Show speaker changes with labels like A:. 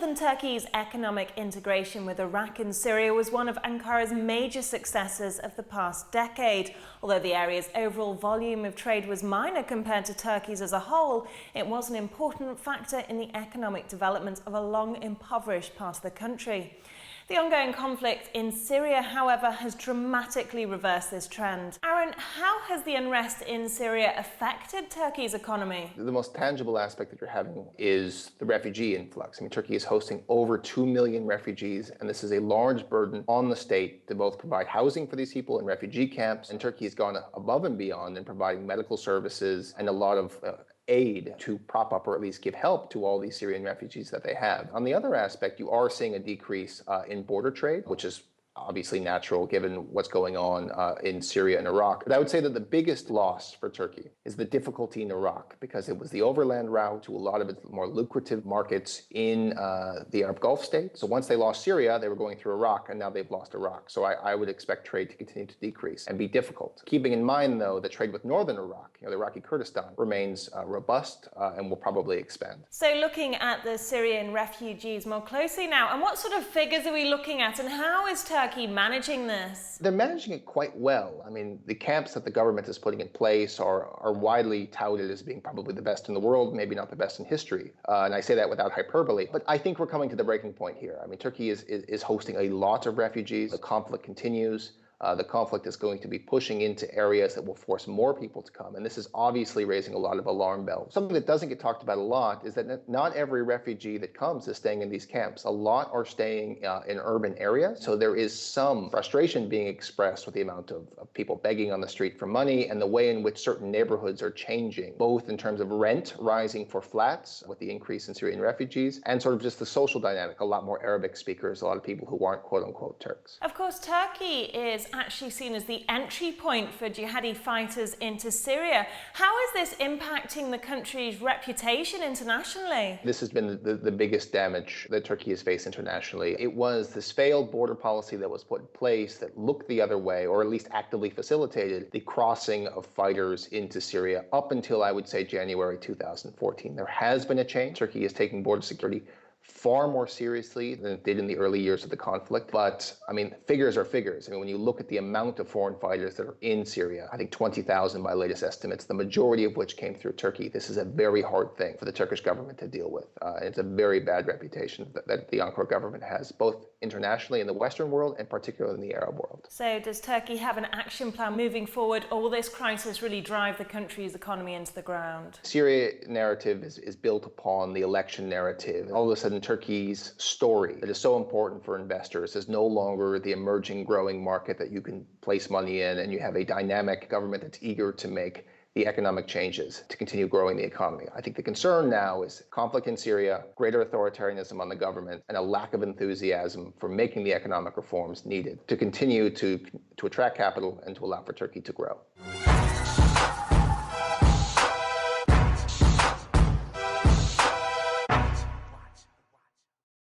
A: Southern Turkey's economic integration with Iraq and Syria was one of Ankara's major successes of the past decade. Although the area's overall volume of trade was minor compared to Turkey's as a whole, it was an important factor in the economic development of a long impoverished part of the country. The ongoing conflict in Syria, however, has dramatically reversed this trend. Aaron, how has the unrest in Syria affected Turkey's economy?
B: The most tangible aspect that you're having is the refugee influx. I mean, Turkey is hosting over 2 million refugees, and this is a large burden on the state to both provide housing for these people in refugee camps, and Turkey has gone above and beyond in providing medical services and a lot of aid to prop up or at least give help to all these Syrian refugees that they have. On the other aspect, you are seeing a decrease in border trade, which is obviously natural given what's going on in Syria and Iraq. But I would say that the biggest loss for Turkey is the difficulty in Iraq, because it was the overland route to a lot of its more lucrative markets in the Arab Gulf states. So once they lost Syria, they were going through Iraq, and now they've lost Iraq. So I would expect trade to continue to decrease and be difficult. Keeping in mind, though, that trade with northern Iraq, the Iraqi Kurdistan, remains robust and will probably expand.
A: So looking at the Syrian refugees more closely now, and what sort of figures are we looking at, and how is Turkey managing this?
B: They're managing it quite well. I mean, the camps that the government is putting in place are widely touted as being probably the best in the world, maybe not the best in history. And I say that without hyperbole. But I think we're coming to the breaking point here. I mean, Turkey is hosting a lot of refugees. The conflict continues. The conflict is going to be pushing into areas that will force more people to come. And this is obviously raising a lot of alarm bells. Something that doesn't get talked about a lot is that not every refugee that comes is staying in these camps. A lot are staying in urban areas. So there is some frustration being expressed with the amount of people begging on the street for money and the way in which certain neighborhoods are changing, both in terms of rent rising for flats with the increase in Syrian refugees and sort of just the social dynamic. A lot more Arabic speakers, a lot of people who aren't quote unquote Turks.
A: Of course, Turkey is actually seen as the entry point for jihadi fighters into Syria. How is this impacting the country's reputation internationally?
B: This has been the biggest damage that Turkey has faced internationally. It was this failed border policy that was put in place that looked the other way, or at least actively facilitated the crossing of fighters into Syria up until, I would say, January 2014. There has been a change. Turkey is taking border security far more seriously than it did in the early years of the conflict. But, I mean, figures are figures. I mean, when you look at the amount of foreign fighters that are in Syria, I think 20,000 by latest estimates, the majority of which came through Turkey. This is a very hard thing for the Turkish government to deal with. It's a very bad reputation that the Ankara government has, both internationally in the Western world and particularly in the Arab world.
A: So does Turkey have an action plan moving forward, or will this crisis really drive the country's economy into the ground?
B: Syria narrative is built upon the election narrative. All of a sudden, Turkey's story that is so important for investors is no longer the emerging, growing market that you can place money in, and you have a dynamic government that's eager to make the economic changes to continue growing the economy. I think the concern now is conflict in Syria, greater authoritarianism on the government, and a lack of enthusiasm for making the economic reforms needed to continue to attract capital and to allow for Turkey to grow.